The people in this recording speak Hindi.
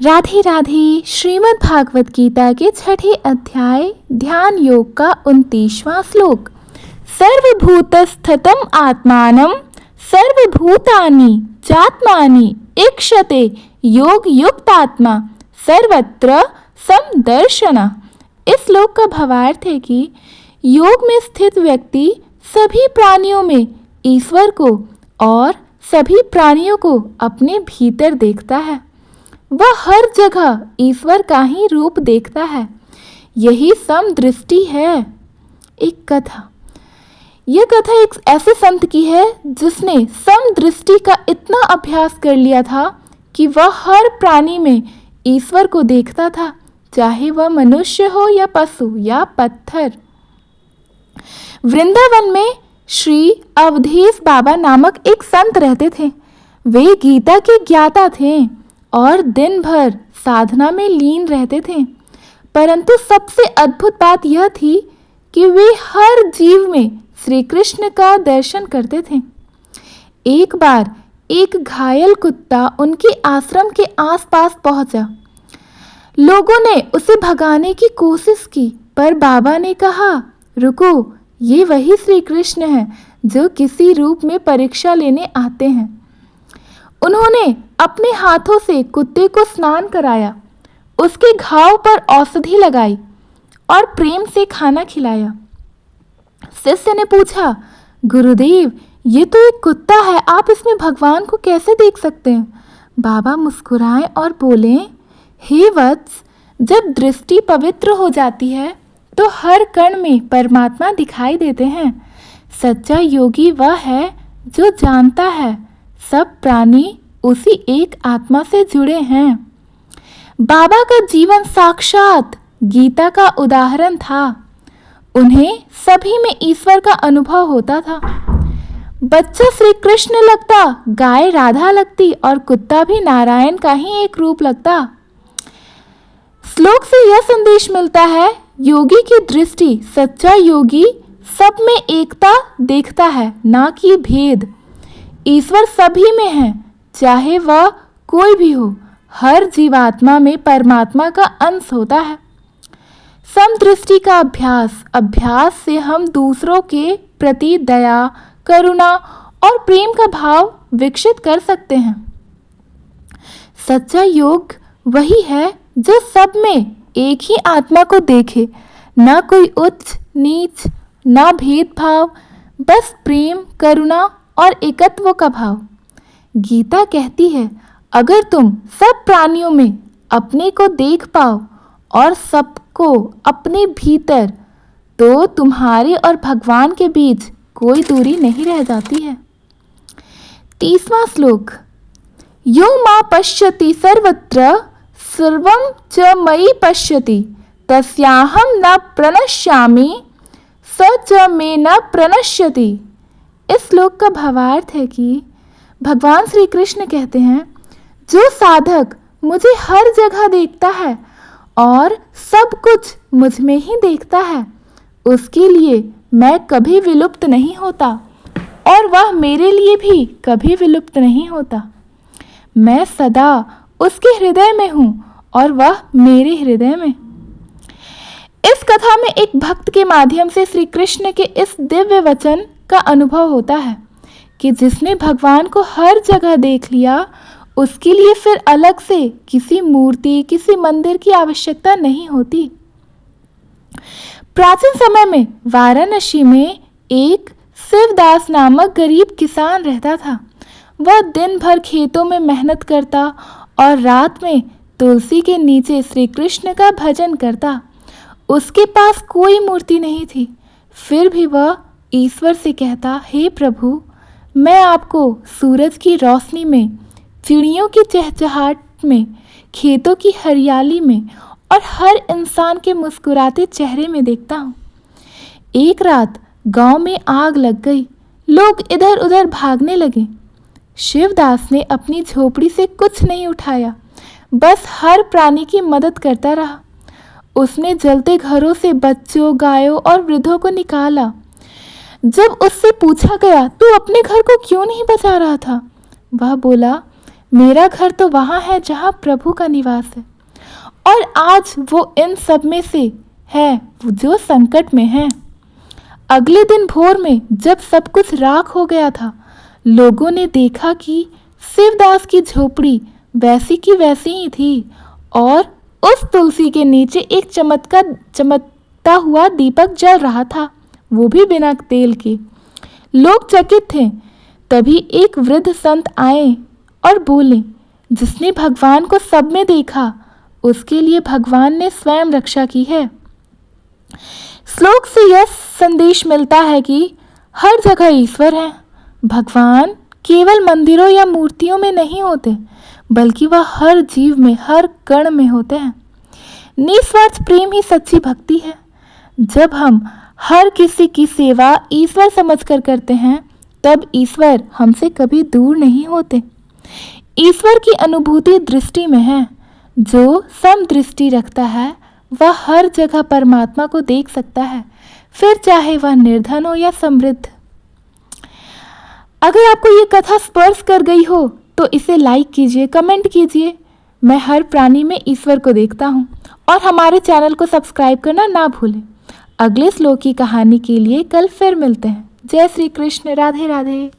राधे राधे। श्रीमद् भागवत गीता के छठे अध्याय ध्यान योग का 29वां श्लोक। सर्वभूतस्थितम् आत्मानं सर्वभूतानि चात्मानि ईक्षते योग युक्तात्मा सर्वत्र समदर्शनः। इस श्लोक का भावार्थ है कि योग में स्थित व्यक्ति सभी प्राणियों में ईश्वर को और सभी प्राणियों को अपने भीतर देखता है। वह हर जगह ईश्वर का ही रूप देखता है। यही समदृष्टि है। एक कथा, यह कथा एक ऐसे संत की है जिसने समदृष्टि का इतना अभ्यास कर लिया था कि वह हर प्राणी में ईश्वर को देखता था, चाहे वह मनुष्य हो या पशु या पत्थर। वृंदावन में श्री अवधेश बाबा नामक एक संत रहते थे। वे गीता के ज्ञाता थे और दिन भर साधना में लीन रहते थे, परंतु सबसे अद्भुत बात यह थी कि वे हर जीव में श्री कृष्ण का दर्शन करते थे। एक बार एक घायल कुत्ता उनके आश्रम के आसपास पहुंचा। लोगों ने उसे भगाने की कोशिश की, पर बाबा ने कहा, रुको, ये वही श्री कृष्ण हैं जो किसी रूप में परीक्षा लेने आते हैं। उन्होंने अपने हाथों से कुत्ते को स्नान कराया, उसके घाव पर औषधि लगाई और प्रेम से खाना खिलाया। शिष्य ने पूछा, गुरुदेव, ये तो एक कुत्ता है, आप इसमें भगवान को कैसे देख सकते हैं? बाबा मुस्कुराए और बोले, हे वत्स, जब दृष्टि पवित्र हो जाती है तो हर कण में परमात्मा दिखाई देते हैं। सच्चा योगी वह है जो जानता है सब प्राणी उसी एक आत्मा से जुड़े हैं। बाबा का जीवन साक्षात गीता का उदाहरण था। उन्हें सभी में ईश्वर का अनुभव होता था। बच्चा श्री कृष्ण लगता, गाय राधा लगती और कुत्ता भी नारायण का ही एक रूप लगता। श्लोक से यह संदेश मिलता है, योगी की दृष्टि, सच्चा योगी सब में एकता देखता है, ना कि भेद। ईश्वर सभी में है, चाहे वह कोई भी हो। हर जीवात्मा में परमात्मा का अंश होता है। समदृष्टि का अभ्यास से हम दूसरों के प्रति दया, करुणा और प्रेम का भाव विकसित कर सकते हैं। सच्चा योग वही है जो सब में एक ही आत्मा को देखे, ना कोई उच्च नीच, ना भेदभाव, बस प्रेम, करुणा और एकत्व का भाव। गीता कहती है, अगर तुम सब प्राणियों में अपने को देख पाओ और सबको अपने भीतर, तो तुम्हारे और भगवान के बीच कोई दूरी नहीं रह जाती है। 30वां श्लोक। यो मा पश्यति सर्वत्र सर्वं च मयि पश्यति तस्याहं न प्रणश्यामि स च मे न प्रणश्यति। इस श्लोक का भावार्थ है कि भगवान श्री कृष्ण कहते हैं, जो साधक मुझे हर जगह देखता है और सब कुछ मुझ में ही देखता है, उसके लिए मैं कभी विलुप्त नहीं होता और वह मेरे लिए भी कभी विलुप्त नहीं होता। मैं सदा उसके हृदय में हूँ और वह मेरे हृदय में। इस कथा में एक भक्त के माध्यम से श्री कृष्ण के इस दिव्य वचन का अनुभव होता है कि जिसने भगवान को हर जगह देख लिया, उसके लिए फिर अलग से किसी मूर्ति, किसी मंदिर की आवश्यकता नहीं होती। प्राचीन समय में वाराणसी में एक शिवदास नामक गरीब किसान रहता था। वह दिन भर खेतों में मेहनत करता और रात में तुलसी के नीचे श्री कृष्ण का भजन करता। उसके पास कोई मूर्ति नहीं थी, फिर भी वह ईश्वर से कहता, हे प्रभु, मैं आपको सूरज की रोशनी में, चिड़ियों की चहचहाट में, खेतों की हरियाली में और हर इंसान के मुस्कुराते चेहरे में देखता हूँ। एक रात गांव में आग लग गई। लोग इधर उधर भागने लगे। शिवदास ने अपनी झोपड़ी से कुछ नहीं उठाया, बस हर प्राणी की मदद करता रहा। उसने जलते घरों से बच्चों, गायों और वृद्धों को निकाला। जब उससे पूछा गया, तू अपने घर को क्यों नहीं बचा रहा था? वह बोला, मेरा घर तो वहाँ है जहाँ प्रभु का निवास है। और आज वो इन सब में से है जो संकट में है। अगले दिन भोर में जब सब कुछ राख हो गया था, लोगों ने देखा कि शिवदास की झोपड़ी वैसी की वैसी ही थी और उस तुलसी के नीचे एक चमकता हुआ दीपक जल रहा था, वो भी बिना तेल के। लोग चकित थे। तभी एक वृद्ध संत आए और बोले, जिसने भगवान को सब में देखा उसके लिए भगवान ने स्वयं रक्षा की है। श्लोक से यह संदेश मिलता है कि हर जगह ईश्वर है। भगवान केवल मंदिरों या मूर्तियों में नहीं होते, बल्कि वह हर जीव में, हर कण में होते हैं। निस्वार्थ प्रेम ही सच्ची भक्ति है। जब हम हर किसी की सेवा ईश्वर समझकर करते हैं, तब ईश्वर हमसे कभी दूर नहीं होते। ईश्वर की अनुभूति दृष्टि में है। जो समदृष्टि रखता है वह हर जगह परमात्मा को देख सकता है, फिर चाहे वह निर्धन हो या समृद्ध। अगर आपको ये कथा स्पर्श कर गई हो तो इसे लाइक कीजिए, कमेंट कीजिए। मैं हर प्राणी में ईश्वर को देखता हूँ। और हमारे चैनल को सब्सक्राइब करना ना भूलें। अगले श्लोक की कहानी के लिए कल फिर मिलते हैं। जय श्री कृष्ण। राधे राधे।